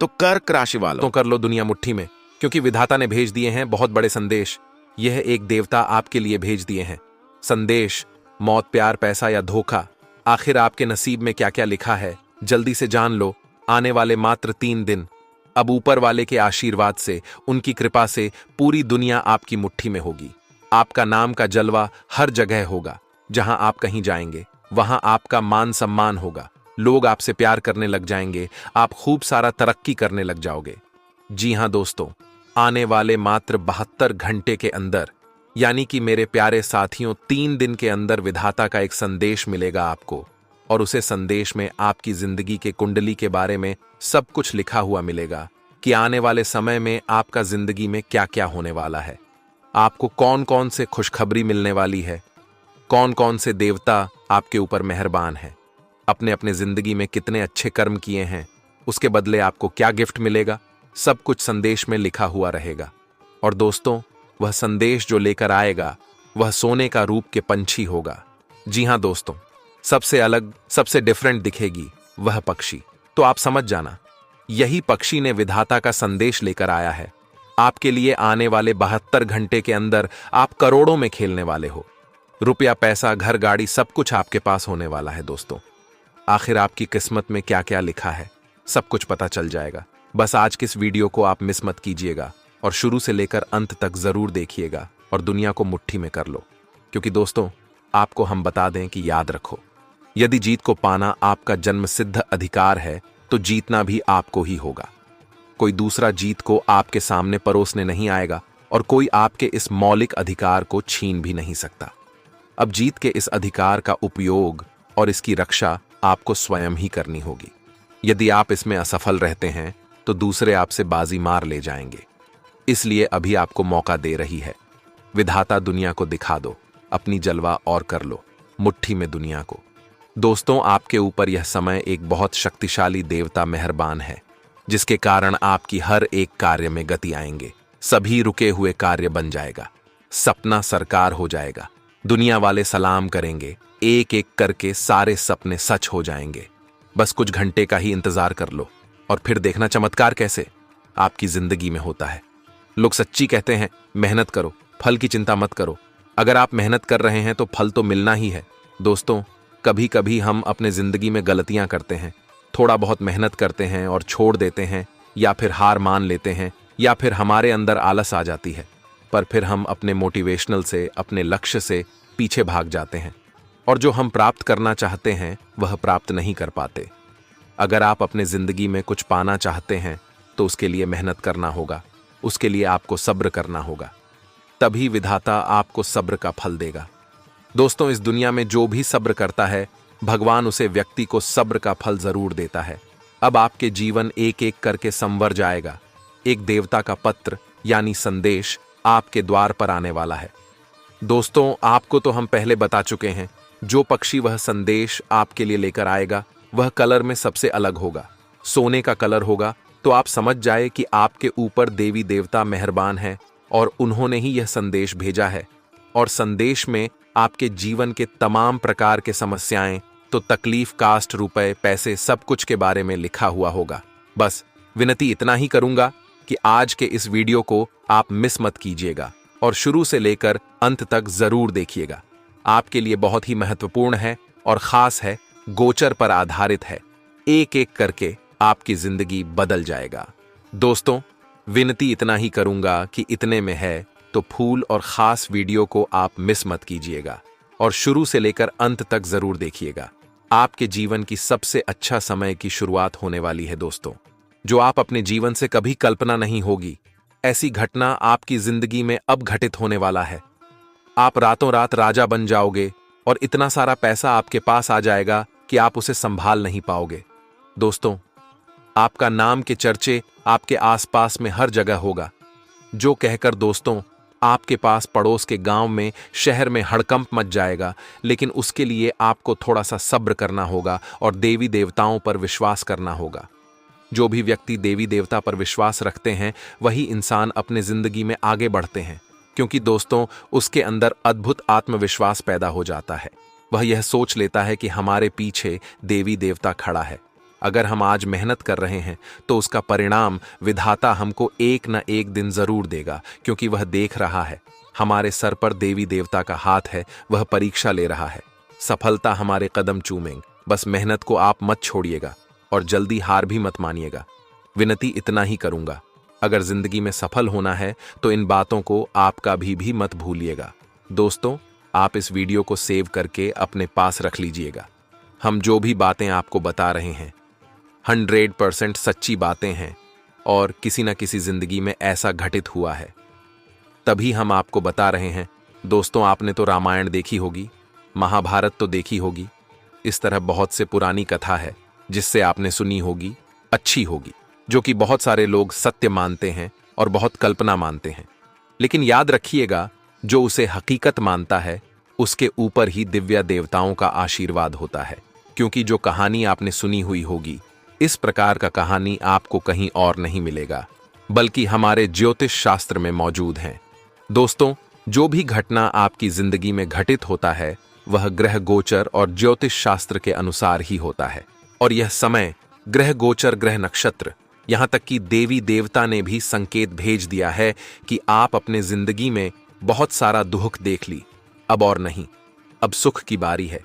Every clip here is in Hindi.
तो कर्क राशि वालों तो कर लो दुनिया मुट्ठी में, क्योंकि विधाता ने भेज दिए हैं बहुत बड़े संदेश। यह एक देवता आपके लिए भेज दिए हैं संदेश। मौत, प्यार, पैसा या धोखा, आखिर आपके नसीब में क्या क्या लिखा है जल्दी से जान लो। आने वाले मात्र 3 दिन अब ऊपर वाले के आशीर्वाद से, उनकी कृपा से पूरी दुनिया आपकी मुट्ठी में होगी। आपका नाम का जलवा हर जगह होगा। जहां आप कहीं जाएंगे वहां आपका मान सम्मान होगा। लोग आपसे प्यार करने लग जाएंगे। आप खूब सारा तरक्की करने लग जाओगे। जी हां दोस्तों, आने वाले मात्र 72 घंटे के अंदर, यानी कि मेरे प्यारे साथियों 3 दिन के अंदर विधाता का एक संदेश मिलेगा आपको। और उसे संदेश में आपकी जिंदगी के कुंडली के बारे में सब कुछ लिखा हुआ मिलेगा कि आने वाले समय में आपका जिंदगी में क्या क्या होने वाला है। आपको कौन कौन से खुशखबरी मिलने वाली है, कौन कौन से देवता आपके ऊपर मेहरबान है, अपने अपने जिंदगी में कितने अच्छे कर्म किए हैं, उसके बदले आपको क्या गिफ्ट मिलेगा, सब कुछ संदेश में लिखा हुआ रहेगा। और दोस्तों, वह संदेश जो लेकर आएगा वह सोने का रूप के पंछी होगा। जी हां दोस्तों, सबसे अलग, सबसे डिफरेंट दिखेगी वह पक्षी। तो आप समझ जाना, यही पक्षी ने विधाता का संदेश लेकर आया है। आपके लिए आने वाले 72 घंटे के अंदर आप करोड़ों में खेलने वाले हो। रुपया, पैसा, घर, गाड़ी, सब कुछ आपके पास होने वाला है दोस्तों। आखिर आपकी किस्मत में क्या क्या लिखा है सब कुछ पता चल जाएगा। बस आज की इस वीडियो को आप मिस मत कीजिएगा और शुरू से लेकर अंत तक जरूर देखिएगा और दुनिया को मुट्ठी में कर लो। क्योंकि दोस्तों, आपको हम बता दें कि याद रखो, यदि जीत को पाना आपका जन्मसिद्ध अधिकार है तो जीतना भी आपको ही होगा। कोई दूसरा जीत को आपके सामने परोसने नहीं आएगा और कोई आपके इस मौलिक अधिकार को छीन भी नहीं सकता। अब जीत के इस अधिकार का उपयोग और इसकी रक्षा आपको स्वयं ही करनी होगी। यदि आप इसमें असफल रहते हैं तो दूसरे आपसे बाजी मार ले जाएंगे। इसलिए अभी आपको मौका दे रही है। विधाता दुनिया को दिखा दो, अपनी जलवा और कर लो मुट्ठी में दुनिया को। दोस्तों, आपके ऊपर यह समय एक बहुत शक्तिशाली देवता मेहरबान है, जिसके कारण आपकी हर एक कार्य में गति आएंगे। सभी रुके हुए कार्य बन जाएगा, सपना साकार हो जाएगा। दुनिया वाले सलाम करेंगे, एक एक करके सारे सपने सच हो जाएंगे। बस कुछ घंटे का ही इंतजार कर लो और फिर देखना चमत्कार कैसे आपकी जिंदगी में होता है। लोग सच्ची कहते हैं, मेहनत करो, फल की चिंता मत करो। अगर आप मेहनत कर रहे हैं तो फल तो मिलना ही है। दोस्तों, कभी कभी हम अपने जिंदगी में गलतियां करते हैं, थोड़ा बहुत मेहनत करते हैं और छोड़ देते हैं, या फिर हार मान लेते हैं, या फिर हमारे अंदर आलस आ जाती है। पर फिर हम अपने मोटिवेशनल से, अपने लक्ष्य से पीछे भाग जाते हैं और जो हम प्राप्त करना चाहते हैं वह प्राप्त नहीं कर पाते। अगर आप अपने जिंदगी में कुछ पाना चाहते हैं तो उसके लिए मेहनत करना होगा, उसके लिए आपको सब्र करना होगा। तभी विधाता आपको सब्र का फल देगा। दोस्तों, इस दुनिया में जो भी सब्र करता है, भगवान उसे व्यक्ति को सब्र का फल जरूर देता है। अब आपके जीवन एक एक करके संवर जाएगा। एक देवता का पत्र यानी संदेश आपके द्वार पर आने वाला है। दोस्तों, आपको तो हम पहले बता चुके हैं, जो पक्षी वह संदेश आपके लिए लेकर आएगा वह कलर में सबसे अलग होगा, सोने का कलर होगा। तो आप समझ जाए कि आपके ऊपर देवी देवता मेहरबान है और उन्होंने ही यह संदेश भेजा है। और संदेश में आपके जीवन के तमाम प्रकार के समस्याएं, तो तकलीफ, कास्ट, रुपए, पैसे, सब कुछ के बारे में लिखा हुआ होगा। बस विनती इतना ही करूंगा कि आज के इस वीडियो को आप मिस मत कीजिएगा और शुरू से लेकर अंत तक जरूर देखिएगा। आपके लिए बहुत ही महत्वपूर्ण है और खास है, गोचर पर आधारित है। एक एक करके आपकी जिंदगी बदल जाएगा। दोस्तों, विनती इतना ही करूंगा कि इतने में है तो फूल और खास वीडियो को आप मिस मत कीजिएगा और शुरू से लेकर अंत तक जरूर देखिएगा। आपके जीवन की सबसे अच्छा समय की शुरुआत होने वाली है दोस्तों, जो आप अपने जीवन से कभी कल्पना नहीं होगी। ऐसी घटना आपकी जिंदगी में अब घटित होने वाला है। आप रातों रात राजा बन जाओगे और इतना सारा पैसा आपके पास आ जाएगा कि आप उसे संभाल नहीं पाओगे। दोस्तों, आपका नाम के चर्चे आपके आसपास में हर जगह होगा। जो कहकर दोस्तों आपके पास पड़ोस के गांव में, शहर में हड़कंप मच जाएगा, लेकिन उसके लिए आपको थोड़ा सा सब्र करना होगा और देवी देवताओं पर विश्वास करना होगा। जो भी व्यक्ति देवी देवता पर विश्वास रखते हैं वही इंसान अपने जिंदगी में आगे बढ़ते हैं, क्योंकि दोस्तों उसके अंदर अद्भुत आत्मविश्वास पैदा हो जाता है। वह यह सोच लेता है कि हमारे पीछे देवी देवता खड़ा है अगर हम आज मेहनत कर रहे हैं तो उसका परिणाम विधाता हमको एक न एक दिन जरूर देगा, क्योंकि वह देख रहा है। हमारे सर पर देवी देवता का हाथ है, वह परीक्षा ले रहा है। सफलता हमारे कदम चूमेंगे। बस मेहनत को आप मत छोड़िएगा और जल्दी हार भी मत मानिएगा। विनती इतना ही करूंगा, अगर जिंदगी में सफल होना है तो इन बातों को आप कभी भी मत भूलिएगा। दोस्तों, आप इस वीडियो को सेव करके अपने पास रख लीजिएगा। हम जो भी बातें आपको बता रहे हैं 100% सच्ची बातें हैं और किसी न किसी जिंदगी में ऐसा घटित हुआ है, तभी हम आपको बता रहे हैं। दोस्तों, आपने तो रामायण देखी होगी, महाभारत तो देखी होगी, इस तरह बहुत से पुरानी कथा है जिससे आपने सुनी होगी, अच्छी होगी, जो कि बहुत सारे लोग सत्य मानते हैं और बहुत कल्पना मानते हैं। लेकिन याद रखिएगा, जो उसे हकीकत मानता है उसके ऊपर ही दिव्य देवताओं का आशीर्वाद होता है, क्योंकि जो कहानी आपने सुनी हुई होगी, इस प्रकार का कहानी आपको कहीं और नहीं मिलेगा, बल्कि हमारे ज्योतिष शास्त्र में मौजूद है। दोस्तों, जो भी घटना आपकी जिंदगी में घटित होता है वह ग्रह गोचर और ज्योतिष शास्त्र के अनुसार ही होता है। और यह समय, ग्रह गोचर, ग्रह नक्षत्र, यहां तक कि देवी देवता ने भी संकेत भेज दिया है कि आप अपने जिंदगी में बहुत सारा दुख देख ली, अब और नहीं, अब सुख की बारी है।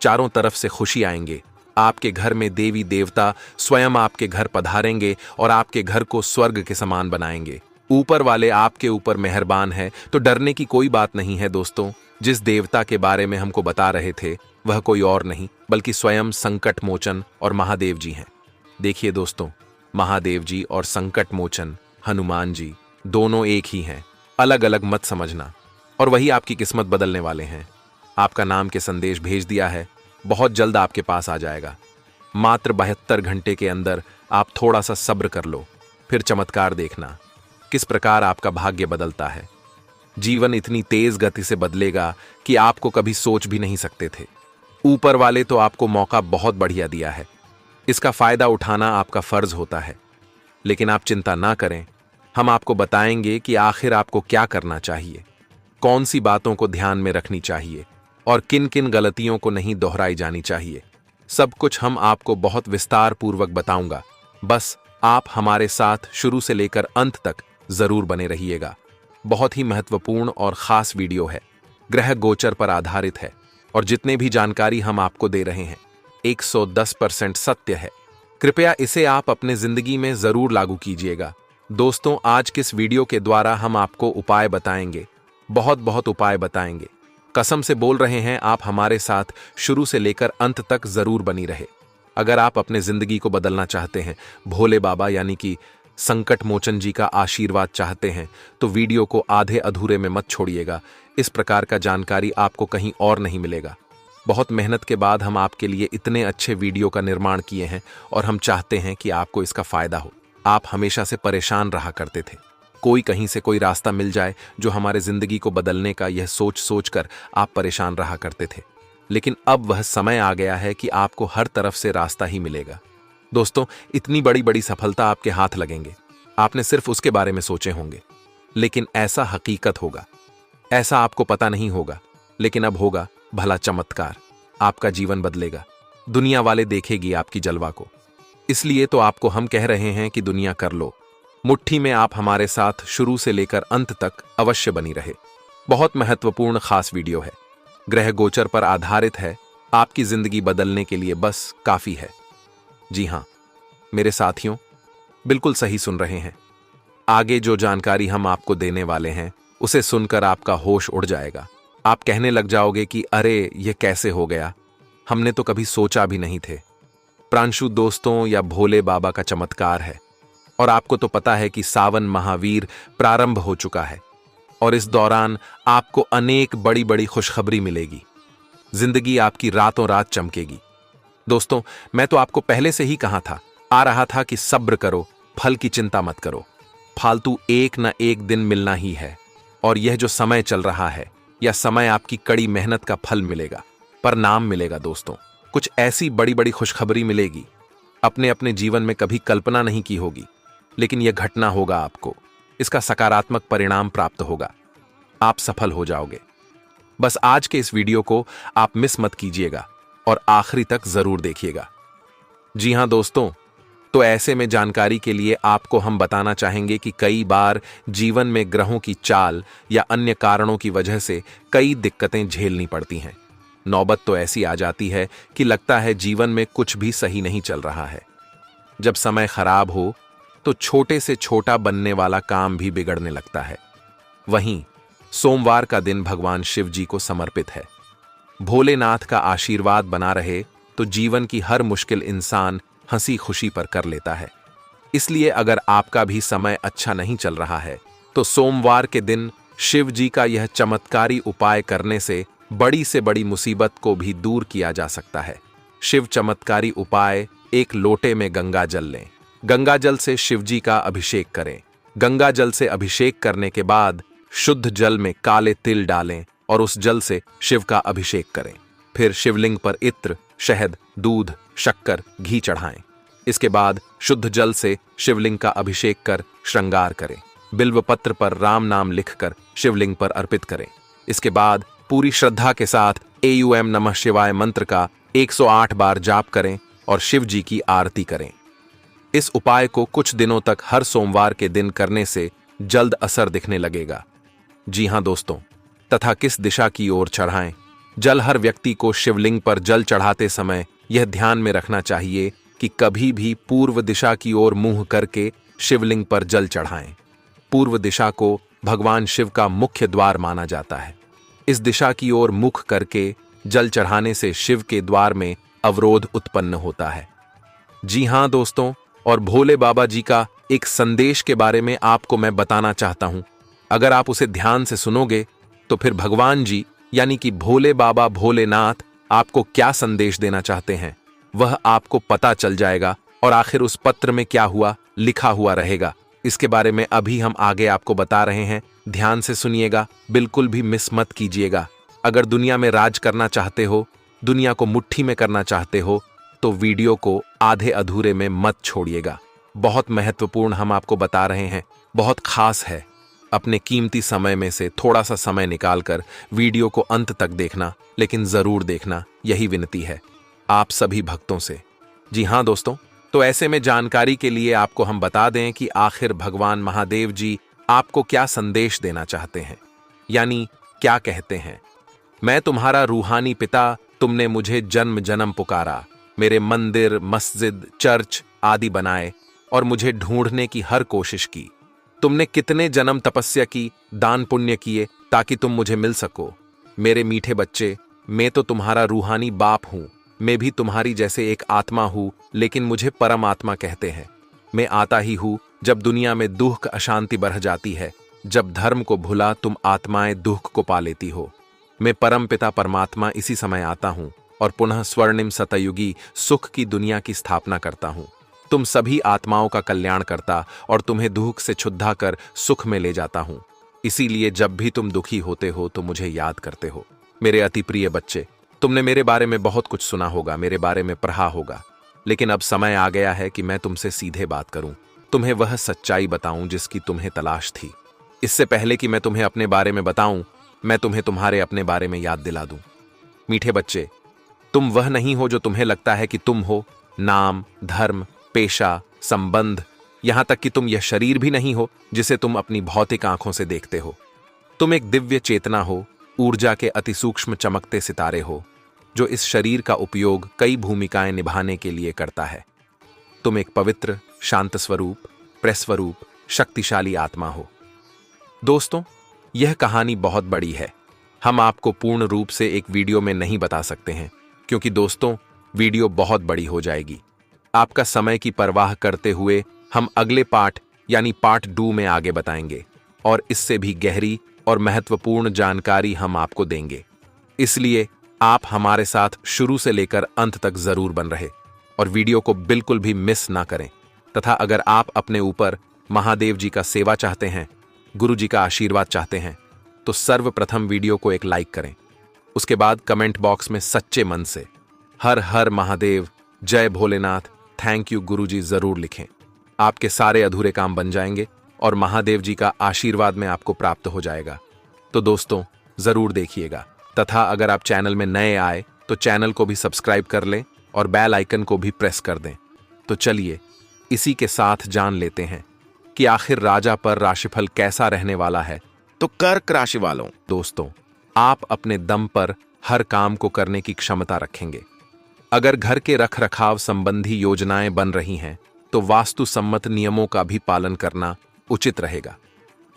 चारों तरफ से खुशी आएंगे, आपके घर में देवी देवता स्वयं आपके घर पधारेंगे और आपके घर को स्वर्ग के समान बनाएंगे। ऊपर वाले आपके ऊपर मेहरबान है, तो डरने की कोई बात नहीं है। दोस्तों, जिस देवता के बारे में हमको बता रहे थे वह कोई और नहीं बल्कि स्वयं संकट मोचन और महादेव जी हैं। देखिए दोस्तों, महादेव जी और संकट मोचन हनुमान जी दोनों एक ही हैं, अलग अलग मत समझना। और वही आपकी किस्मत बदलने वाले हैं। आपका नाम के संदेश भेज दिया है, बहुत जल्द आपके पास आ जाएगा। मात्र 72 घंटे के अंदर आप थोड़ा सा सब्र कर लो, फिर चमत्कार देखना किस प्रकार आपका भाग्य बदलता है। जीवन इतनी तेज गति से बदलेगा कि आपको कभी सोच भी नहीं सकते थे। ऊपर वाले तो आपको मौका बहुत बढ़िया दिया है, इसका फायदा उठाना आपका फर्ज होता है। लेकिन आप चिंता ना करें, हम आपको बताएंगे कि आखिर आपको क्या करना चाहिए, कौन सी बातों को ध्यान में रखनी चाहिए और किन किन गलतियों को नहीं दोहराई जानी चाहिए। सब कुछ हम आपको बहुत विस्तार पूर्वक बताऊंगा। बस आप हमारे साथ शुरू से लेकर अंत तक जरूर बने रहिएगा। बहुत ही महत्वपूर्ण और खास वीडियो है, ग्रह गोचर पर आधारित है और जितने भी जानकारी हम आपको दे रहे हैं 110% सत्य है। कृपया इसे आप अपने जिंदगी में जरूर लागू कीजिएगा। दोस्तों, आज किस वीडियो के द्वारा हम आपको उपाय बताएंगे, बहुत बहुत उपाय बताएंगे। कसम से बोल रहे हैं, आप हमारे साथ शुरू से लेकर अंत तक जरूर बनी रहे। अगर आप अपने जिंदगी को बदलना चाहते हैं, भोले बाबा यानी कि संकट मोचन जी का आशीर्वाद चाहते हैं, तो वीडियो को आधे अधूरे में मत छोड़िएगा। इस प्रकार का जानकारी आपको कहीं और नहीं मिलेगा। बहुत मेहनत के बाद हम आपके लिए इतने अच्छे वीडियो का निर्माण किए हैं और हम चाहते हैं कि आपको इसका फायदा हो। आप हमेशा से परेशान रहा करते थे, कोई कहीं से कोई रास्ता मिल जाए जो हमारे जिंदगी को बदलने का, यह सोच सोच कर आप परेशान रहा करते थे। लेकिन अब वह समय आ गया है कि आपको हर तरफ से रास्ता ही मिलेगा। दोस्तों, इतनी बड़ी बड़ी सफलता आपके हाथ लगेंगे, आपने सिर्फ उसके बारे में सोचे होंगे, लेकिन ऐसा हकीकत होगा। ऐसा आपको पता नहीं होगा, लेकिन अब होगा भला चमत्कार। आपका जीवन बदलेगा, दुनिया वाले देखेगी आपकी जलवा को। इसलिए तो आपको हम कह रहे हैं कि दुनिया कर लो मुट्ठी में। आप हमारे साथ शुरू से लेकर अंत तक अवश्य बनी रहे। बहुत महत्वपूर्ण खास वीडियो है, ग्रह गोचर पर आधारित है, आपकी जिंदगी बदलने के लिए बस काफी है। जी हां मेरे साथियों, बिल्कुल सही सुन रहे हैं। आगे जो जानकारी हम आपको देने वाले हैं उसे सुनकर आपका होश उड़ जाएगा। आप कहने लग जाओगे कि अरे ये कैसे हो गया, हमने तो कभी सोचा भी नहीं थे। प्रांशु दोस्तों, या भोले बाबा का चमत्कार है। और आपको तो पता है कि सावन महावीर प्रारंभ हो चुका है और इस दौरान आपको अनेक बड़ी बड़ी खुशखबरी मिलेगी। जिंदगी आपकी रातों रात चमकेगी। दोस्तों, मैं तो आपको पहले से ही कहा था, आ रहा था कि सब्र करो, फल की चिंता मत करो। फालतू एक न एक दिन मिलना ही है और यह जो समय चल रहा है, यह समय आपकी कड़ी मेहनत का फल मिलेगा, परिणाम मिलेगा। दोस्तों, कुछ ऐसी बड़ी बड़ी खुशखबरी मिलेगी, अपने अपने जीवन में कभी कल्पना नहीं की होगी, लेकिन यह घटना होगा आपको, इसका सकारात्मक परिणाम प्राप्त होगा, आप सफल हो जाओगे। बस आज के इस वीडियो को आप मिस मत कीजिएगा और आखिरी तक जरूर देखिएगा। जी हाँ दोस्तों, तो ऐसे में जानकारी के लिए आपको हम बताना चाहेंगे कि कई बार जीवन में ग्रहों की चाल या अन्य कारणों की वजह से कई दिक्कतें झेलनी पड़ती हैं। नौबत तो ऐसी आ जाती है कि लगता है जीवन में कुछ भी सही नहीं चल रहा है। जब समय खराब हो तो छोटे से छोटा बनने वाला काम भी बिगड़ने लगता है। वहीं सोमवार का दिन भगवान शिव जी को समर्पित है। भोलेनाथ का आशीर्वाद बना रहे तो जीवन की हर मुश्किल इंसान हंसी खुशी पर कर लेता है। इसलिए अगर आपका भी समय अच्छा नहीं चल रहा है तो सोमवार के दिन शिव जी का यह चमत्कारी उपाय करने से बड़ी मुसीबत को भी दूर किया जा सकता है। शिव चमत्कारी उपाय: एक लोटे में गंगा जल लें। गंगा जल से शिव जी का अभिषेक करें। गंगा जल से अभिषेक करने के बाद शुद्ध जल में काले तिल डालें और उस जल से शिव का अभिषेक करें। फिर शिवलिंग पर इत्र, शहद, दूध, शक्कर, घी चढ़ाएं। इसके बाद शुद्ध जल से शिवलिंग का अभिषेक कर श्रृंगार करें। बिल्व पत्र पर राम नाम लिखकर शिवलिंग पर अर्पित करें। इसके बाद पूरी श्रद्धा के साथ एयूएम नमः शिवाय मंत्र का 108 बार जाप करें और शिव जी की आरती करें। इस उपाय को कुछ दिनों तक हर सोमवार के दिन करने से जल्द असर दिखने लगेगा। जी हाँ दोस्तों, तथा किस दिशा की ओर चढ़ाएं? जल: हर व्यक्ति को शिवलिंग पर जल चढ़ाते समय यह ध्यान में रखना चाहिए कि कभी भी पूर्व दिशा की ओर मुंह करके शिवलिंग पर जल चढ़ाएं। पूर्व दिशा को भगवान शिव का मुख्य द्वार माना जाता है। इस दिशा की ओर मुख करके जल चढ़ाने से शिव के द्वार में अवरोध उत्पन्न होता है। जी हाँ दोस्तों, और भोले बाबा जी का एक संदेश के बारे में आपको मैं बताना चाहता हूं। अगर आप उसे ध्यान से सुनोगे तो फिर भगवान जी यानी कि भोले बाबा भोलेनाथ आपको क्या संदेश देना चाहते हैं वह आपको पता चल जाएगा, और आखिर उस पत्र में क्या हुआ लिखा हुआ रहेगा इसके बारे में अभी हम आगे आपको बता रहे हैं। ध्यान से सुनिएगा, बिल्कुल भी मिस मत कीजिएगा। अगर दुनिया में राज करना चाहते हो, दुनिया को मुट्ठी में करना चाहते हो, तो वीडियो को आधे अधूरे में मत छोड़िएगा। बहुत महत्वपूर्ण हम आपको बता रहे हैं, बहुत खास है। अपने कीमती समय में से थोड़ा सा समय निकालकर वीडियो को अंत तक देखना, लेकिन जरूर देखना, यही विनती है आप सभी भक्तों से। जी हाँ दोस्तों, तो ऐसे में जानकारी के लिए आपको हम बता दें कि आखिर भगवान महादेव जी आपको क्या संदेश देना चाहते हैं, यानी क्या कहते हैं। मैं तुम्हारा रूहानी पिता, तुमने मुझे जन्म जन्म पुकारा, मेरे मंदिर, मस्जिद, चर्च आदि बनाए और मुझे ढूंढने की हर कोशिश की। तुमने कितने जन्म तपस्या की, दान पुण्य किए ताकि तुम मुझे मिल सको। मेरे मीठे बच्चे, मैं तो तुम्हारा रूहानी बाप हूं। मैं भी तुम्हारी जैसे एक आत्मा हूं, लेकिन मुझे परम आत्मा कहते हैं। मैं आता ही हूं जब दुनिया में दुख अशांति बढ़ जाती है। जब धर्म को भुला तुम आत्माएं दुख को पा लेती हो। मैं परम पिता परमात्मा इसी समय आता हूं और पुनः स्वर्णिम सतयुगी सुख की दुनिया की स्थापना करता हूं। तुम सभी आत्माओं का कल्याण करता और तुम्हें दुख से छुद्धा कर सुख में ले जाता हूं। इसीलिए जब भी तुम दुखी होते हो तो मुझे याद करते हो। मेरे अति प्रिय बच्चे, तुमने मेरे बारे में बहुत कुछ सुना होगा, मेरे बारे में पढ़ा होगा, लेकिन अब समय आ गया है कि मैं तुमसे सीधे बात करूं, तुम्हें वह सच्चाई बताऊं जिसकी तुम्हें तलाश थी। इससे पहले कि मैं तुम्हें अपने बारे में बताऊं, मैं तुम्हें तुम्हारे अपने बारे में याद दिला दूं। मीठे बच्चे, तुम वह नहीं हो जो तुम्हें लगता है कि तुम हो। नाम, धर्म, पेशा, संबंध, यहां तक कि तुम यह शरीर भी नहीं हो जिसे तुम अपनी भौतिक आंखों से देखते हो। तुम एक दिव्य चेतना हो, ऊर्जा के अति सूक्ष्म चमकते सितारे हो, जो इस शरीर का उपयोग कई भूमिकाएं निभाने के लिए करता है। तुम एक पवित्र, शांत स्वरूप, प्रस्वरूप, शक्तिशाली आत्मा हो। दोस्तों, यह कहानी बहुत बड़ी है। हम आपको पूर्ण रूप से एक वीडियो में नहीं बता सकते हैं, क्योंकि दोस्तों वीडियो बहुत बड़ी हो जाएगी। आपका समय की परवाह करते हुए हम अगले पार्ट यानी पार्ट 2 में आगे बताएंगे, और इससे भी गहरी और महत्वपूर्ण जानकारी हम आपको देंगे। इसलिए आप हमारे साथ शुरू से लेकर अंत तक जरूर बन रहे और वीडियो को बिल्कुल भी मिस ना करें। तथा अगर आप अपने ऊपर महादेव जी का सेवा चाहते हैं, गुरु जी का आशीर्वाद चाहते हैं, तो सर्वप्रथम वीडियो को एक लाइक करें। उसके बाद कमेंट बॉक्स में सच्चे मन से हर हर महादेव, जय भोलेनाथ, थैंक यू गुरुजी जरूर लिखें। आपके सारे अधूरे काम बन जाएंगे और महादेव जी का आशीर्वाद में आपको प्राप्त हो जाएगा। तो दोस्तों जरूर देखिएगा, तथा अगर आप चैनल में नए आए तो चैनल को भी सब्सक्राइब कर लें और बेल आइकन को भी प्रेस कर दें। तो चलिए इसी के साथ जान लेते हैं कि आखिर राजा पर राशिफल कैसा रहने वाला है। तो कर्क राशि वालों, दोस्तों, आप अपने दम पर हर काम को करने की क्षमता रखेंगे। अगर घर के रखरखाव संबंधी योजनाएं बन रही हैं तो वास्तु सम्मत नियमों का भी पालन करना उचित रहेगा।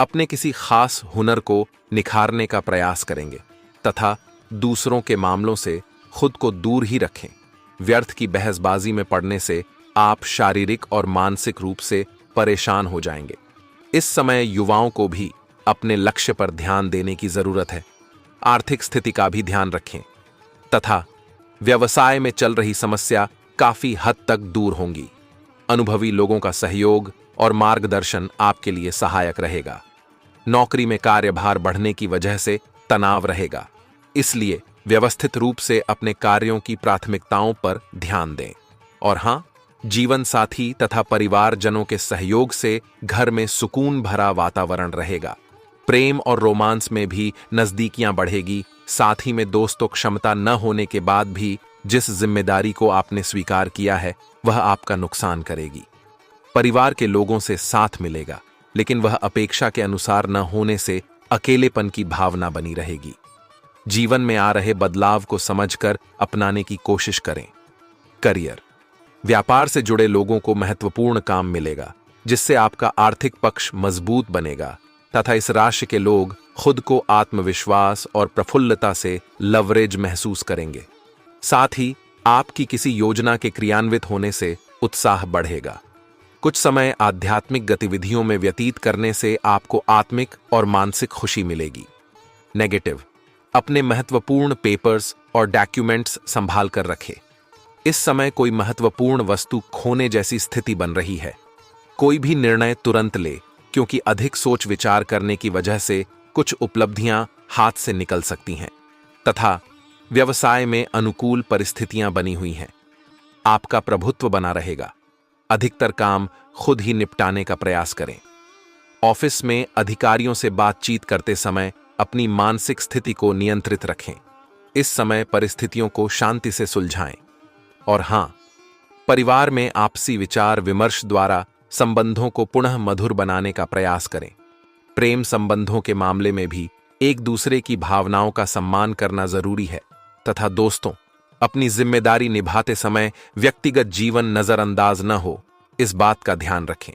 अपने किसी खास हुनर को निखारने का प्रयास करेंगे तथा दूसरों के मामलों से खुद को दूर ही रखें। व्यर्थ की बहसबाजी में पड़ने से आप शारीरिक और मानसिक रूप से परेशान हो जाएंगे। इस समय युवाओं को भी अपने लक्ष्य पर ध्यान देने की जरूरत है। आर्थिक स्थिति का भी ध्यान रखें तथा व्यवसाय में चल रही समस्या काफी हद तक दूर होंगी। अनुभवी लोगों का सहयोग और मार्गदर्शन आपके लिए सहायक रहेगा। नौकरी में कार्यभार बढ़ने की वजह से तनाव रहेगा, इसलिए व्यवस्थित रूप से अपने कार्यों की प्राथमिकताओं पर ध्यान दें। और हाँ, जीवन साथी तथा परिवारजनों के सहयोग से घर में सुकून भरा वातावरण रहेगा। प्रेम और रोमांस में भी नजदीकियां बढ़ेगी। साथ ही में दोस्तों, क्षमता न होने के बाद भी जिस जिम्मेदारी को आपने स्वीकार किया है वह आपका नुकसान करेगी। परिवार के लोगों से साथ मिलेगा, लेकिन वह अपेक्षा के अनुसार न होने से अकेलेपन की भावना बनी रहेगी। जीवन में आ रहे बदलाव को समझकर अपनाने की कोशिश करें। करियर, व्यापार से जुड़े लोगों को महत्वपूर्ण काम मिलेगा, जिससे आपका आर्थिक पक्ष मजबूत बनेगा तथा इस राशि के लोग खुद को आत्मविश्वास और प्रफुल्लता से लवरेज महसूस करेंगे। साथ ही आपकी किसी योजना के क्रियान्वित होने से उत्साह बढ़ेगा। कुछ समय आध्यात्मिक गतिविधियों में व्यतीत करने से आपको आत्मिक और मानसिक खुशी मिलेगी। नेगेटिव, अपने महत्वपूर्ण पेपर्स और डॉक्यूमेंट्स संभाल कर रखें। इस समय कोई महत्वपूर्ण वस्तु खोने जैसी स्थिति बन रही है। कोई भी निर्णय तुरंत ले, क्योंकि अधिक सोच विचार करने की वजह से कुछ उपलब्धियां हाथ से निकल सकती हैं तथा व्यवसाय में अनुकूल परिस्थितियां बनी हुई हैं। आपका प्रभुत्व बना रहेगा। अधिकतर काम खुद ही निपटाने का प्रयास करें। ऑफिस में अधिकारियों से बातचीत करते समय अपनी मानसिक स्थिति को नियंत्रित रखें। इस समय परिस्थितियों को शांति से सुलझाएं। और हां, परिवार में आपसी विचार विमर्श द्वारा संबंधों को पुनः मधुर बनाने का प्रयास करें। प्रेम संबंधों के मामले में भी एक दूसरे की भावनाओं का सम्मान करना जरूरी है तथा दोस्तों, अपनी जिम्मेदारी निभाते समय व्यक्तिगत जीवन नजरअंदाज न हो, इस बात का ध्यान रखें।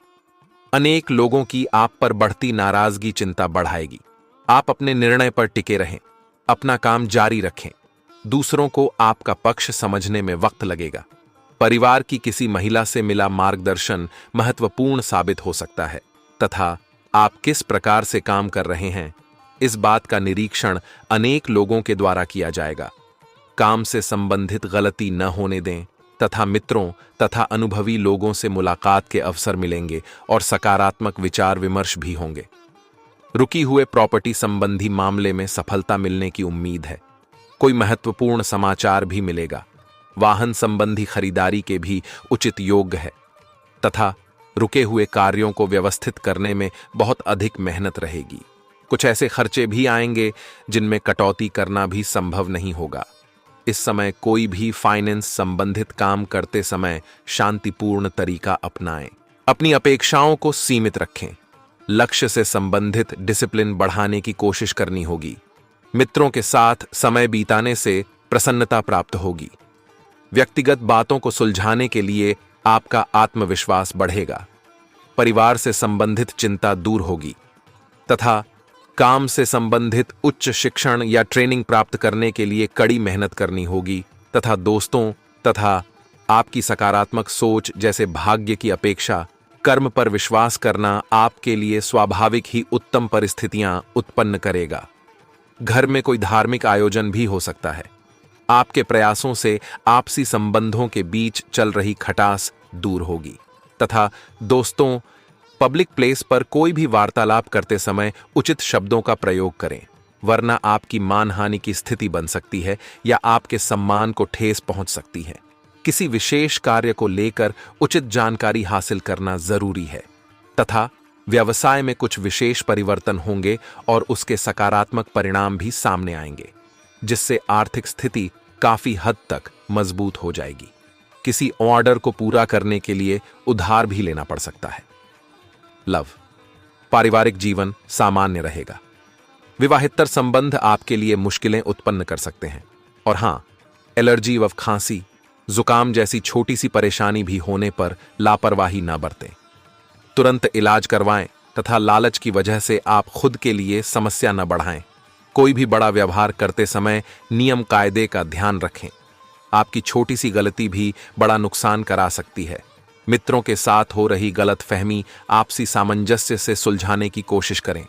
अनेक लोगों की आप पर बढ़ती नाराजगी चिंता बढ़ाएगी। आप अपने निर्णय पर टिके रहें, अपना काम जारी रखें। दूसरों को आपका पक्ष समझने में वक्त लगेगा। परिवार की किसी महिला से मिला मार्गदर्शन महत्वपूर्ण साबित हो सकता है तथा आप किस प्रकार से काम कर रहे हैं, इस बात का निरीक्षण अनेक लोगों के द्वारा किया जाएगा। काम से संबंधित गलती न होने दें तथा मित्रों तथा अनुभवी लोगों से मुलाकात के अवसर मिलेंगे और सकारात्मक विचार विमर्श भी होंगे। रुकी हुए प्रॉपर्टी संबंधी मामले में सफलता मिलने की उम्मीद है। कोई महत्वपूर्ण समाचार भी मिलेगा। वाहन संबंधी खरीदारी के भी उचित योग है तथा रुके हुए कार्यों को व्यवस्थित करने में बहुत अधिक मेहनत रहेगी। कुछ ऐसे खर्चे भी आएंगे जिनमें कटौती करना भी संभव नहीं होगा। इस समय कोई भी फाइनेंस संबंधित काम करते समय शांतिपूर्ण तरीका अपनाएं। अपनी अपेक्षाओं को सीमित रखें। लक्ष्य से संबंधित डिसिप्लिन बढ़ाने की कोशिश करनी होगी। मित्रों के साथ समय बिताने से प्रसन्नता प्राप्त होगी। व्यक्तिगत बातों को सुलझाने के लिए आपका आत्मविश्वास बढ़ेगा। परिवार से संबंधित चिंता दूर होगी तथा काम से संबंधित उच्च शिक्षण या ट्रेनिंग प्राप्त करने के लिए कड़ी मेहनत करनी होगी तथा दोस्तों तथा आपकी सकारात्मक सोच जैसे भाग्य की अपेक्षा कर्म पर विश्वास करना आपके लिए स्वाभाविक ही उत्तम परिस्थितियां उत्पन्न करेगा। घर में कोई धार्मिक आयोजन भी हो सकता है। आपके प्रयासों से आपसी संबंधों के बीच चल रही खटास दूर होगी तथा दोस्तों, पब्लिक प्लेस पर कोई भी वार्तालाप करते समय उचित शब्दों का प्रयोग करें, वरना आपकी मानहानि की स्थिति बन सकती है या आपके सम्मान को ठेस पहुंच सकती है। किसी विशेष कार्य को लेकर उचित जानकारी हासिल करना जरूरी है तथा व्यवसाय में कुछ विशेष परिवर्तन होंगे और उसके सकारात्मक परिणाम भी सामने आएंगे, जिससे आर्थिक स्थिति काफी हद तक मजबूत हो जाएगी। किसी ऑर्डर को पूरा करने के लिए उधार भी लेना पड़ सकता है। लव, पारिवारिक जीवन सामान्य रहेगा। विवाहेतर संबंध आपके लिए मुश्किलें उत्पन्न कर सकते हैं। और हां, एलर्जी व खांसी, जुकाम जैसी छोटी सी परेशानी भी होने पर लापरवाही न बरतें। तुरंत इलाज करवाएं तथा लालच की वजह से आप खुद के लिए समस्या न बढ़ाएं। कोई भी बड़ा व्यवहार करते समय नियम कायदे का ध्यान रखें। आपकी छोटी सी गलती भी बड़ा नुकसान करा सकती है। मित्रों के साथ हो रही गलतफहमी आपसी सामंजस्य से सुलझाने की कोशिश करें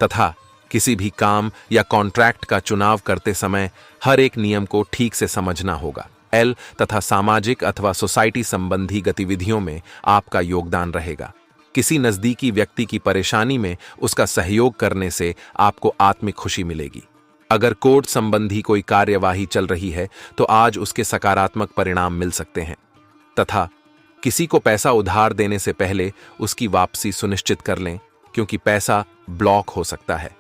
तथा किसी भी काम या कॉन्ट्रैक्ट का चुनाव करते समय हर एक नियम को ठीक से समझना होगा। एल तथा सामाजिक अथवा सोसाइटी संबंधी गतिविधियों में आपका योगदान रहेगा। किसी नजदीकी व्यक्ति की परेशानी में उसका सहयोग करने से आपको आत्मिक खुशी मिलेगी। अगर कोर्ट संबंधी कोई कार्यवाही चल रही है तो आज उसके सकारात्मक परिणाम मिल सकते हैं तथा किसी को पैसा उधार देने से पहले उसकी वापसी सुनिश्चित कर लें, क्योंकि पैसा ब्लॉक हो सकता है।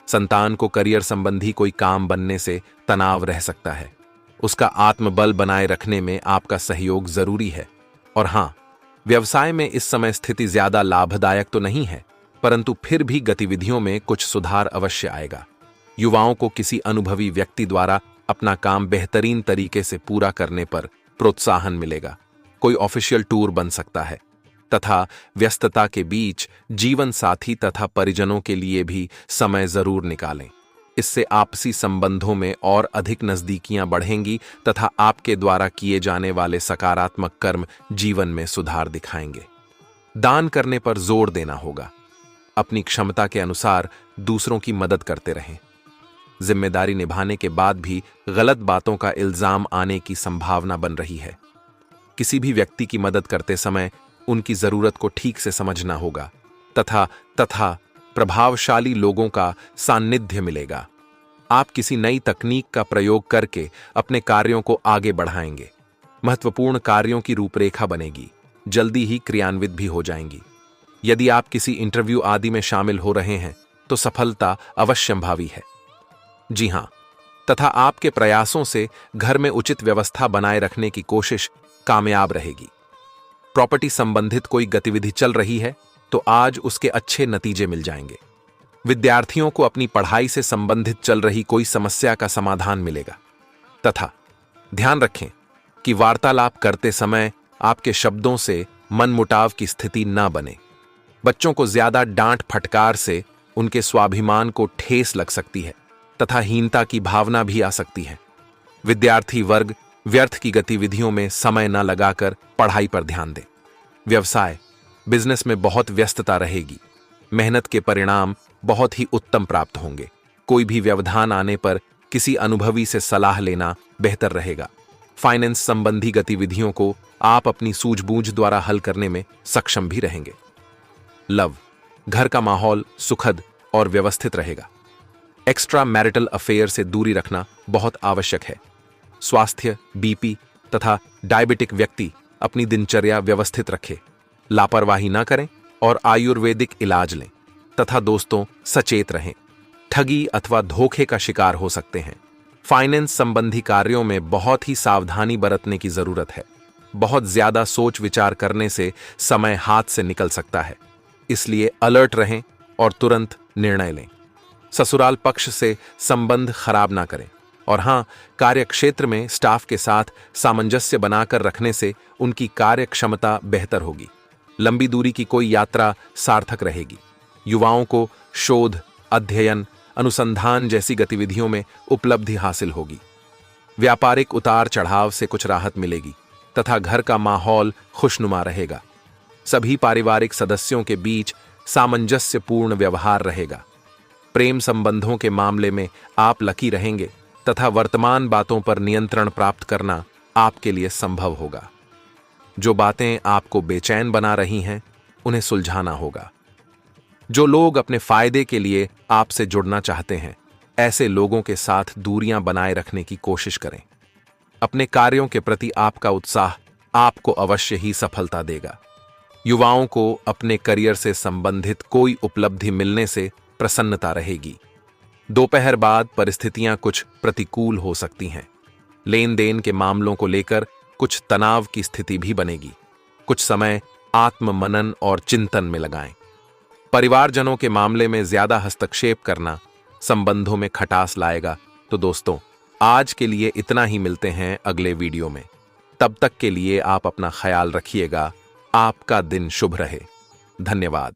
संतान को करियर संबंधी कोई काम बनने से तनाव रह सकता है। उसका आत्मबल बनाए रखने में आपका सहयोग जरूरी है। और हां, व्यवसाय में इस समय स्थिति ज्यादा लाभदायक तो नहीं है, परंतु फिर भी गतिविधियों में कुछ सुधार अवश्य आएगा। युवाओं को किसी अनुभवी व्यक्ति द्वारा अपना काम बेहतरीन तरीके से पूरा करने पर प्रोत्साहन मिलेगा। कोई ऑफिशियल टूर बन सकता है तथा व्यस्तता के बीच जीवन साथी तथा परिजनों के लिए भी समय जरूर निकालें। इससे आपसी संबंधों में और अधिक नजदीकियां बढ़ेंगी तथा आपके द्वारा किए जाने वाले सकारात्मक कर्म जीवन में सुधार दिखाएंगे। दान करने पर जोर देना होगा। अपनी क्षमता के अनुसार दूसरों की मदद करते रहें। जिम्मेदारी निभाने के बाद भी गलत बातों का इल्जाम आने की संभावना बन रही है। किसी भी व्यक्ति की मदद करते समय उनकी जरूरत को ठीक से समझना होगा तथा प्रभावशाली लोगों का सान्निध्य मिलेगा। आप किसी नई तकनीक का प्रयोग करके अपने कार्यों को आगे बढ़ाएंगे। महत्वपूर्ण कार्यों की रूपरेखा बनेगी, जल्दी ही क्रियान्वित भी हो जाएंगी। यदि आप किसी इंटरव्यू आदि में शामिल हो रहे हैं तो सफलता अवश्यंभावी है। जी हां, तथा आपके प्रयासों से घर में उचित व्यवस्था बनाए रखने की कोशिश कामयाब रहेगी। प्रॉपर्टी संबंधित कोई गतिविधि चल रही है तो आज उसके अच्छे नतीजे मिल जाएंगे। विद्यार्थियों को अपनी पढ़ाई से संबंधित चल रही कोई समस्या का समाधान मिलेगा तथा ध्यान रखें कि वार्तालाप करते समय आपके शब्दों से मनमुटाव की स्थिति न बने। बच्चों को ज्यादा डांट फटकार से उनके स्वाभिमान को ठेस लग सकती है तथा हीनता की भावना भी आ सकती है। विद्यार्थी वर्ग व्यर्थ की गतिविधियों में समय न लगाकर पढ़ाई पर ध्यान दें। व्यवसाय बिजनेस में बहुत व्यस्तता रहेगी। मेहनत के परिणाम बहुत ही उत्तम प्राप्त होंगे। कोई भी व्यवधान आने पर किसी अनुभवी से सलाह लेना बेहतर रहेगा। फाइनेंस संबंधी गतिविधियों को आप अपनी सूझबूझ द्वारा हल करने में सक्षम भी रहेंगे। लव, घर का माहौल सुखद और व्यवस्थित रहेगा। एक्स्ट्रा मैरिटल अफेयर से दूरी रखना बहुत आवश्यक है। स्वास्थ्य, बीपी तथा डायबिटिक व्यक्ति अपनी दिनचर्या व्यवस्थित रखें, लापरवाही न करें और आयुर्वेदिक इलाज लें तथा दोस्तों सचेत रहें। ठगी अथवा धोखे का शिकार हो सकते हैं। फाइनेंस संबंधी कार्यों में बहुत ही सावधानी बरतने की जरूरत है। बहुत ज्यादा सोच विचार करने से समय हाथ से निकल सकता है, इसलिए अलर्ट रहें और तुरंत निर्णय लें। ससुराल पक्ष से संबंध खराब ना करें। और हां, कार्यक्षेत्र में स्टाफ के साथ सामंजस्य बनाकर रखने से उनकी कार्य क्षमता बेहतर होगी। लंबी दूरी की कोई यात्रा सार्थक रहेगी। युवाओं को शोध, अध्ययन, अनुसंधान जैसी गतिविधियों में उपलब्धि हासिल होगी। व्यापारिक उतार चढ़ाव से कुछ राहत मिलेगी तथा घर का माहौल खुशनुमा रहेगा। सभी पारिवारिक सदस्यों के बीच सामंजस्यपूर्ण व्यवहार रहेगा। प्रेम संबंधों के मामले में आप लकी रहेंगे तथा वर्तमान बातों पर नियंत्रण प्राप्त करना आपके लिए संभव होगा। जो बातें आपको बेचैन बना रही हैं, उन्हें सुलझाना होगा। जो लोग अपने फायदे के लिए आपसे जुड़ना चाहते हैं, ऐसे लोगों के साथ दूरियां बनाए रखने की कोशिश करें। अपने कार्यों के प्रति आपका उत्साह आपको अवश्य ही सफलता देगा। युवाओं को अपने करियर से संबंधित कोई उपलब्धि मिलने से प्रसन्नता रहेगी। दोपहर बाद परिस्थितियां कुछ प्रतिकूल हो सकती हैं। लेन देन के मामलों को लेकर कुछ तनाव की स्थिति भी बनेगी। कुछ समय आत्म मनन और चिंतन में लगाएं। परिवारजनों के मामले में ज्यादा हस्तक्षेप करना संबंधों में खटास लाएगा। तो दोस्तों, आज के लिए इतना ही। मिलते हैं अगले वीडियो में। तब तक के लिए आप अपना ख्याल रखिएगा। आपका दिन शुभ रहे। धन्यवाद।